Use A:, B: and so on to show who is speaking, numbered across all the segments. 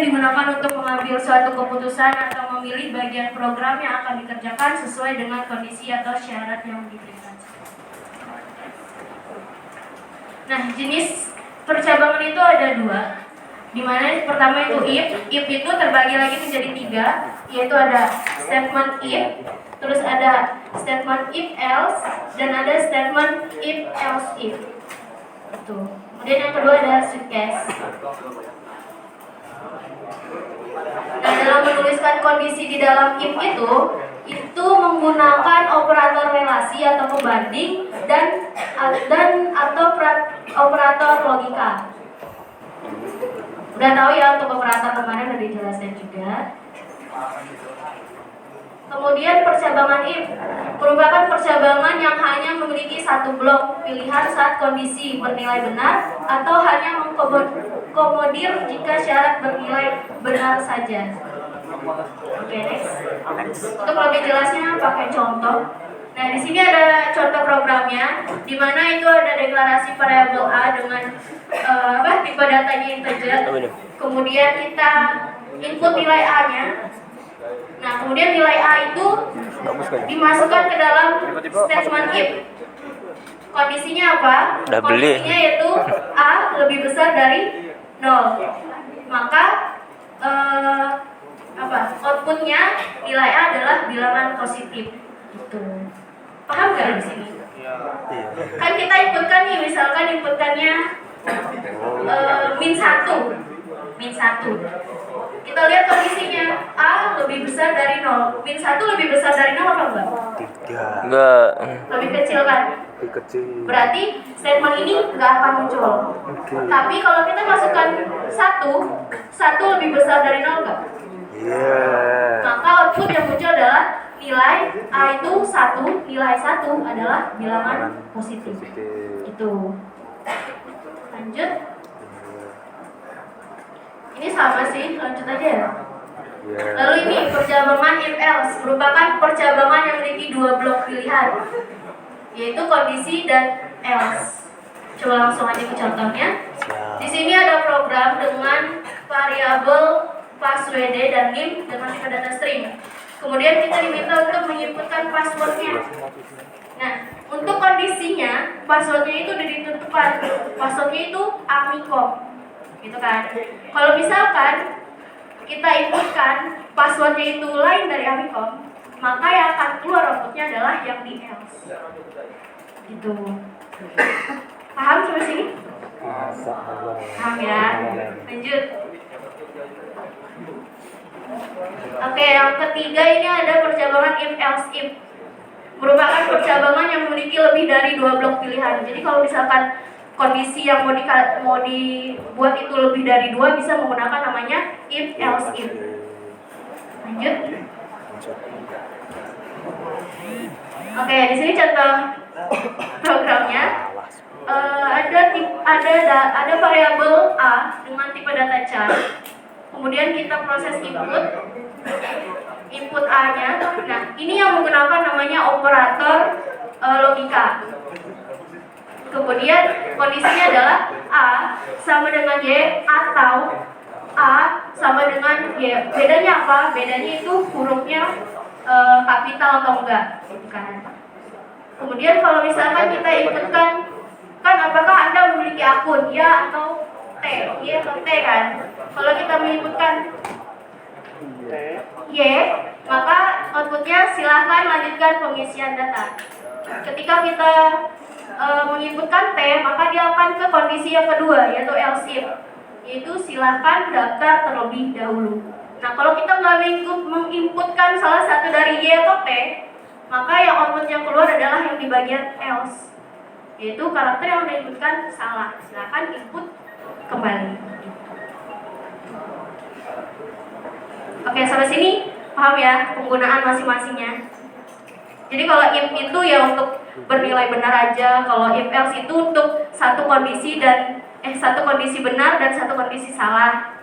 A: digunakan untuk mengambil suatu keputusan atau memilih bagian program yang akan dikerjakan sesuai dengan kondisi atau syarat yang diberikan. Nah, jenis percabangan itu ada dua, dimana pertama itu if itu terbagi lagi menjadi tiga, yaitu ada statement if, terus ada statement if else, dan ada statement if else if. Kemudian yang kedua ada switch case. Nah, dalam menuliskan kondisi di dalam if itu menggunakan operator relasi atau pembanding dan atau operator logika. Udah tahu ya untuk operator kemarin udah dijelaskan juga. Kemudian percabangan if merupakan percabangan yang hanya memiliki satu blok pilihan saat kondisi bernilai benar atau hanya mengkomodir jika syarat bernilai benar saja. Oke, next. Untuk lebih jelasnya pakai contoh. Nah, di sini ada contoh programnya, di mana itu ada deklarasi variabel A dengan tipe datanya integer. Kemudian kita input nilai A-nya. Nah, kemudian nilai A itu dimasukkan ke dalam statement if. Kondisinya apa? Kondisinya yaitu A lebih besar dari 0. Maka outputnya nilai A adalah bilangan positif. Gitu. Paham nggak di sini? Kan kita inputkan nih, misalkan inputkannya min 1. Kita lihat kondisinya A lebih besar dari 0. Min 1 lebih besar dari 0 apa enggak?
B: Enggak.
A: Lebih kecil kan?
C: Lebih kecil.
A: Berarti statement ini nggak akan muncul. Tapi kalau kita masukkan 1 lebih besar dari 0 enggak? Maka output yang muncul adalah nilai A itu 1, nilai 1 adalah bilangan positif. Itu. Lanjut. Ini sama sih, lanjut aja ya. Lalu ini percabangan if else merupakan percabangan yang memiliki dua blok pilihan, yaitu kondisi dan else. Coba langsung aja ke contohnya. Di sini ada program dengan variabel password dan name dengan tipe data string. Kemudian kita diminta untuk menginputkan passwordnya. Nah, untuk kondisinya passwordnya itu udah ditentukan. Passwordnya itu Amicom, gitu kan? Kalau misalkan kita inputkan passwordnya itu lain dari Amicom, maka yang akan keluar outputnya adalah yang di else. Gitu. Paham sampai sini? Paham ya? Lanjut. Oke, yang ketiga ini ada percabangan if else if. Merupakan percabangan yang memiliki lebih dari dua blok pilihan. Jadi kalau misalkan kondisi yang mau dibuat itu lebih dari 2, bisa menggunakan namanya if else if. Lanjut. Oke, di sini contoh programnya. Ada variabel A dengan tipe data char. Kemudian kita proses input A-nya. Nah, ini yang menggunakan namanya operator logika. Kemudian kondisinya adalah A sama dengan Y atau A sama dengan Y. Bedanya apa? Bedanya itu hurufnya kapital atau enggak, kan? Kemudian kalau misalkan kita inputkan, kan apakah Anda memiliki akun, ya atau T, Y atau T kan? Kalau kita menginputkan Y, maka outputnya silahkan lanjutkan pengisian data. Ketika kita menginputkan T, maka dia akan ke kondisi yang kedua, yaitu else if, yaitu silahkan daftar terlebih dahulu. Nah, kalau kita nggak menginputkan salah satu dari Y atau T, maka yang output yang keluar adalah yang di bagian else, yaitu karakter yang diinputkan salah. Silahkan input kembali. Oke, sampai sini paham ya penggunaan masing-masingnya. Jadi kalau if itu ya untuk bernilai benar aja, kalau if else itu untuk satu kondisi benar dan satu kondisi salah.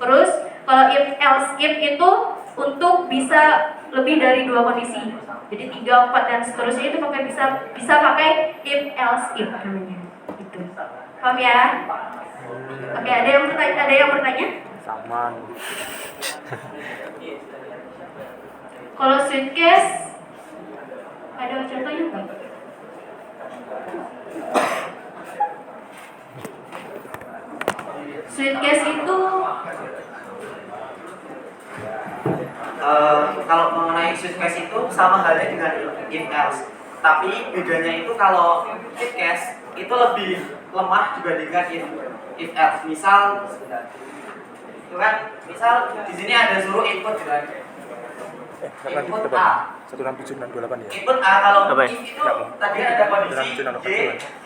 A: Terus kalau if else if itu untuk bisa lebih dari 2 kondisi. Jadi 3, 4 dan seterusnya itu bisa pakai if else if namanya. Gitu. Paham ya? Oke, ada yang bertanya?
B: Saman.
A: Kalau suitcase ada contohnya nggak? Suitcase itu
C: kalau mengenai suitcase itu sama halnya dengan if else. Tapi bedanya itu kalau suitcase itu lebih lemah dibandingkan if else. Misal itu kan, misal di sini ada suruh input gitu kan. Input A.
B: 16728 ya.
C: Input A kalau
B: Apa ya?
C: if itu tadi kan ada kondisi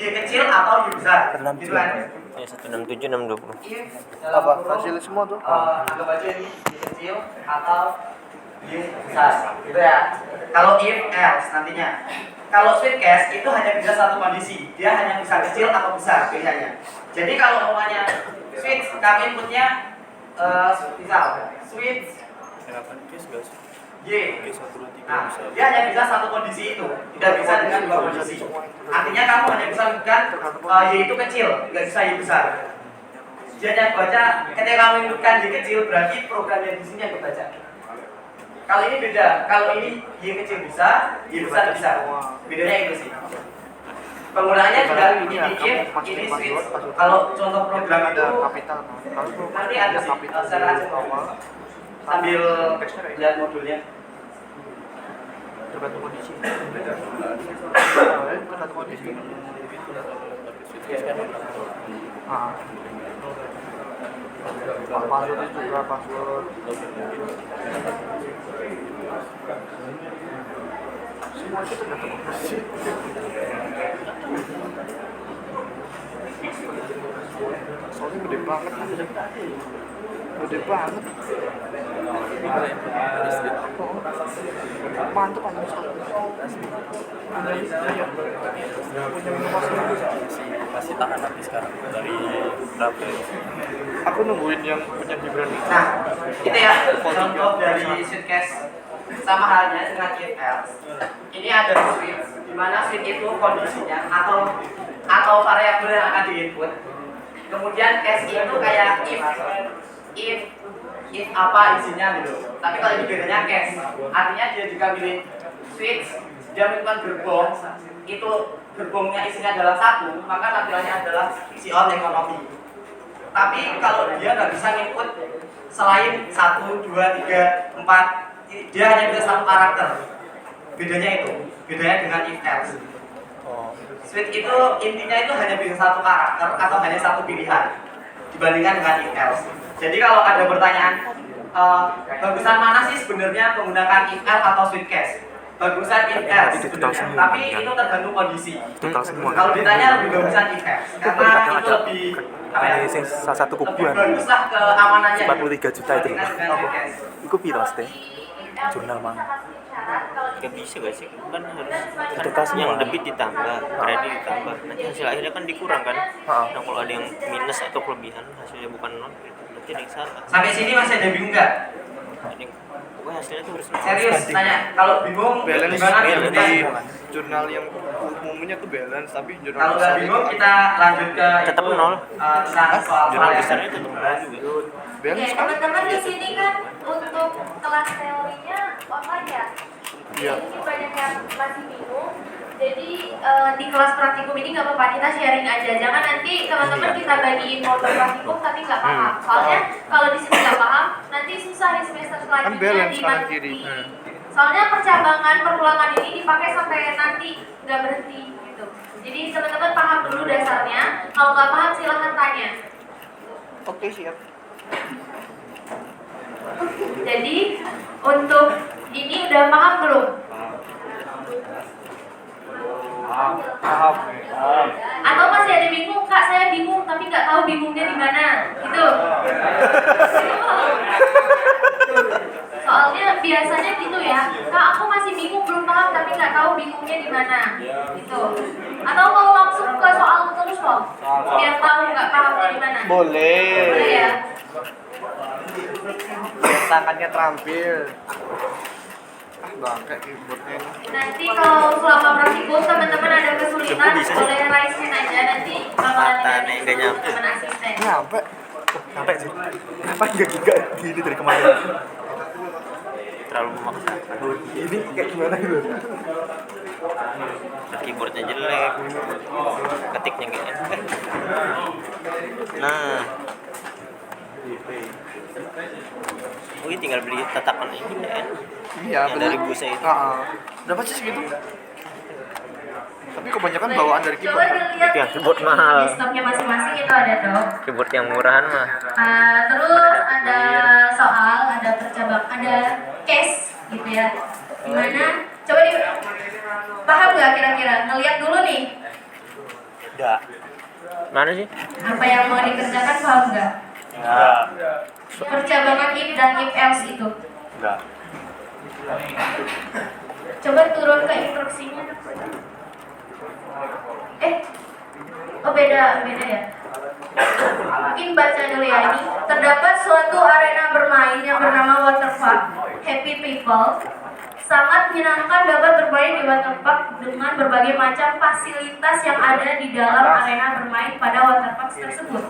C: Y kecil atau Y besar. Gitu kan.
D: Ya 167620.
C: If
B: Apa hasil semua tuh?
C: anggap aja ini Y kecil atau Y besar gitu ya. Kalau if else nantinya, kalau suitcase itu hanya bisa satu kondisi, dia hanya bisa kecil atau besar pilihannya. Jadi kalau umpamanya switch, kami inputnya misal switch Y, nah dia hanya bisa satu kondisi itu, tidak bisa dengan dua kondisi. Artinya kamu hanya bisa lakukan Y itu kecil, tidak bisa Y besar. Dia hanya baca ketika kamu inputkan Y kecil, berarti programnya di sini yang dibaca. Kalau ini beda, kalau ini Y kecil bisa, Y besar bisa. Bedanya itu sih. Penggunaannya juga ini if, ini switch. Kalau contoh program itu nanti ada sih, secara aja sambil lihat modulnya.
B: Tergantung kondisi. Tergantung kondisi. Passwordnya juga password. Semua itu tergantung kondisi. Soalnya gede banget. Gede banget. Mantap kan
D: Masih tahan tapi sekarang dari berapa?
B: aku nungguin yang punya Gibran.
C: Nah, itu ya contoh dari suitcase. Sama halnya dengan if else. Ini ada switch, di mana switch itu kondisinya atau variabel yang akan diinput. Kemudian case itu kayak if apa isinya gitu. Tapi kalau ini bedanya case, artinya dia jika pilih switch, dia menemukan gerbong, itu gerbongnya isinya adalah satu, maka tampilannya adalah isi on ekonomi. Tapi kalau dia nggak bisa input selain 1, 2, 3, 4, dia hanya bisa satu karakter. Bedanya itu, bedanya dengan if else. Switch itu intinya itu hanya bisa satu karakter atau hanya satu pilihan dibandingkan dengan if else. Jadi kalau ada pertanyaan, bagusan mana sih sebenarnya menggunakan if else atau suitcase? Bagusan if else sebenarnya, tapi itu tergantung kondisi. Kalau ditanya lebih bagusan if else, karena itu lebih apa ya?
B: Salah satu kubuan.
C: Bagus lah keamanannya.
B: 43 juta itu. Iku piro teh? Jurnal mana?
D: Gak bisa gak sih? Kan harus
B: Data semua.
D: yang debit ditambah, kredit ditambah. Nanti hasil akhirnya kan dikurang kan? Nah kalau ada yang minus atau kelebihan hasilnya bukan nol, berarti ada yang salah.
C: Sampai sini masih ada bingung nggak?
D: Jadi pokoknya hasilnya tuh harus nol.
C: Serius, tanya. Kalau bingung,
B: Balance
C: gimana
B: di
C: bingung?
B: jurnal yang umumnya tuh balance, tapi jurnal
C: Kalau nggak bingung, kita lanjut ke
D: Tetap
C: itu,
D: nol.
C: tentang soal
D: Jurnal
C: ya.
D: besarnya tetap nol juga.
A: Oke, teman-teman di sini kan untuk kelas teorinya online ya.
B: Iya.
A: Ini banyak yang masih bingung. Jadi di kelas praktikum ini nggak apa-apa, kita sharing aja. Jangan nanti teman-teman kita bagiin modul praktikum tapi nggak paham. Soalnya kalau di sini nggak paham, nanti susah di semester
B: Kan
A: selanjutnya
B: balance
A: di
B: kanan kiri.
A: Soalnya percabangan perulangan ini dipakai sampai nanti nggak berhenti gitu. Jadi teman-teman paham dulu dasarnya. Kalau nggak paham silahkan tanya.
B: Oke, siap.
A: Jadi untuk ini udah paham belum?
B: Paham.
A: Atau masih ada bingung, Kak saya bingung tapi nggak tahu bingungnya di mana, gitu. Soalnya biasanya gitu ya, Kak aku masih bingung belum paham tapi nggak tahu bingungnya di mana, gitu. Atau mau langsung ke soal terus loh, biar tahu nggak pahamnya di mana.
B: Boleh.
A: Boleh ya.
B: Tangannya terampil. Bangke keyboardnya.
A: Nanti kalau selama praktikum teman-teman ada kesulitan boleh raise hand aja nanti bakalan
D: Mata nih, nggak nyampe.
A: teman asisten.
B: Nyampe. Sampai sih. Kenapa 3 giga gini dari kemarin?
D: Terlalu memaksakan.
B: Ini kayak gimana gitu?
D: Keyboardnya jelek, ketiknya gak enak. Nah, wih tinggal beli tatakan ini kan?
B: Iya,
D: Yang dari busa itu.
B: Berapa sih segitu? Tapi kebanyakan bawaan dari
A: Coba
B: keyboard.
A: dilihat
D: Itu yang keyboard mahal.
A: desktopnya masing-masing itu ada dong.
D: Keyboard yang murahan mah.
A: Terus ada soal, ada percabang, ada case gitu ya. Dimana coba di paham nggak kira-kira? Ngeliat dulu nih
B: Enggak.
D: Mana sih?
A: apa yang mau dikerjakan, paham nggak?
B: Enggak.
A: Percabangan if dan if else itu.
B: Enggak.
A: Coba turun ke instruksinya. Oh beda ya. Mungkin baca dulu ya ini. Terdapat suatu arena bermain yang bernama Waterpark Happy People. Sangat menyenangkan dapat bermain di waterpark dengan berbagai macam fasilitas yang ada di dalam arena bermain pada waterpark tersebut.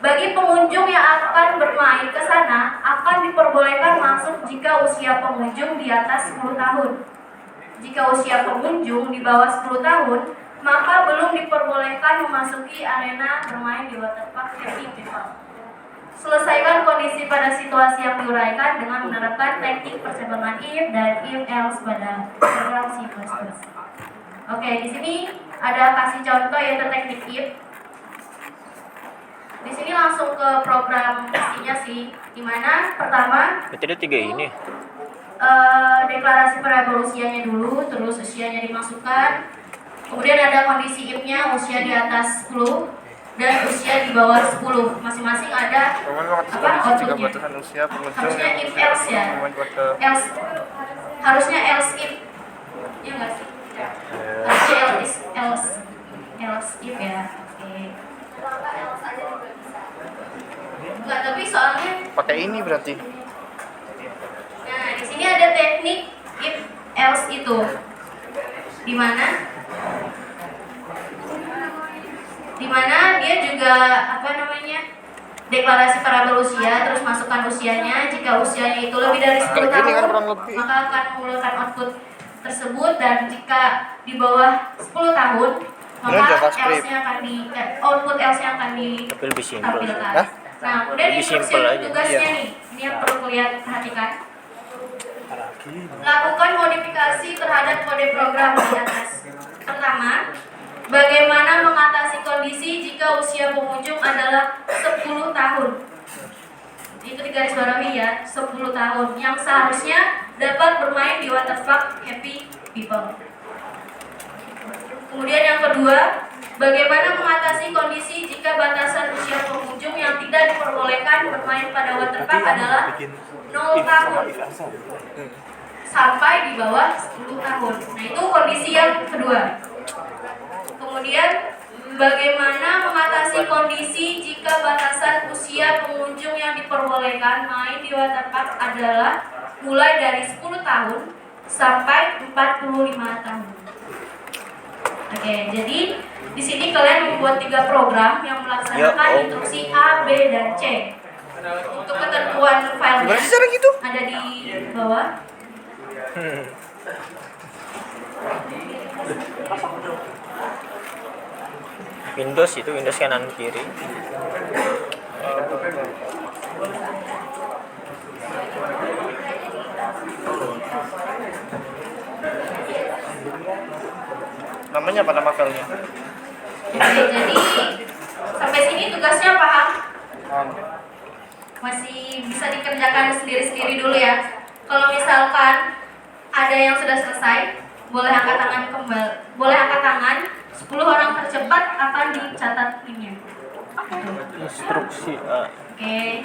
A: Bagi pengunjung yang akan bermain ke sana akan diperbolehkan masuk jika usia pengunjung di atas 10 tahun. Jika usia pengunjung di bawah 10 tahun, maka belum diperbolehkan memasuki arena bermain di waterpark Happy People. Selesaikan kondisi pada situasi yang diuraikan dengan menerapkan teknik percabangan if dan if else pada program C++. Oke, di sini ada kasih contoh yaitu teknik if. Di sini langsung ke program isinya sih, dimana pertama
D: Berarti ada 3 ini.
A: deklarasi variabel usianya dulu, terus usianya dimasukkan. Kemudian ada kondisi if-nya usia di atas 10 dan usia di bawah 10. Masing-masing ada outputnya.
B: usia pengunjung
A: Harusnya if else ya. Else harusnya else if. Ya enggak sih? Harusnya else if ya. Oke. Else aja juga bisa. Enggak, tapi soalnya
B: pakai ini berarti.
A: nah, di sini ada teknik if else itu. Di mana dia juga deklarasi variabel usia, terus masukkan usianya. Jika usianya itu lebih dari 10 tahun, maka akan mengeluarkan output tersebut, dan jika di bawah 10 tahun, maka else-nya akan output else-nya akan
D: Tapi lebih simpel.
A: ditampilkan. Nah, kemudian
D: Lebih
A: instruksi
D: simpel
A: untuk
D: aja.
A: tugasnya nih, ini yang perlu kalian perhatikan. Lakukan modifikasi terhadap kode program di atas. Pertama, bagaimana mengatasi kondisi jika usia pengunjung adalah 10 tahun. Itu digarisbawahi ya, 10 tahun yang seharusnya dapat bermain di waterpark Happy People. Kemudian yang kedua, bagaimana mengatasi kondisi jika batasan usia pengunjung yang tidak diperbolehkan bermain pada waterpark adalah 0 tahun sampai di bawah 10 tahun. Nah, itu kondisi yang kedua. Kemudian bagaimana mengatasi kondisi jika batasan usia pengunjung yang diperbolehkan main di waterpark adalah mulai dari 10 tahun sampai 45 tahun. Oke, jadi di sini kalian membuat 3 program yang melaksanakan instruksi A, B, dan C. Untuk ketentuan filenya ada di bawah.
D: Windows itu Windows kanan kiri.
B: Namanya apa nama filenya?
A: Oke, jadi sampai sini tugasnya paham? Masih bisa dikerjakan sendiri-sendiri dulu ya. Kalau misalkan ada yang sudah selesai, boleh angkat tangan kembali. Boleh angkat tangan. 10 orang tercepat akan dicatat pinnya.
D: Instruksi A.
A: Oke.